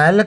L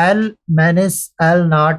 L-L0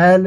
L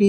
T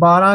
12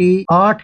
T 8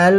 L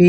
T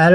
L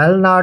L0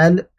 L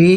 T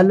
L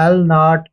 L0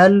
L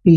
T۔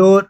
2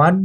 1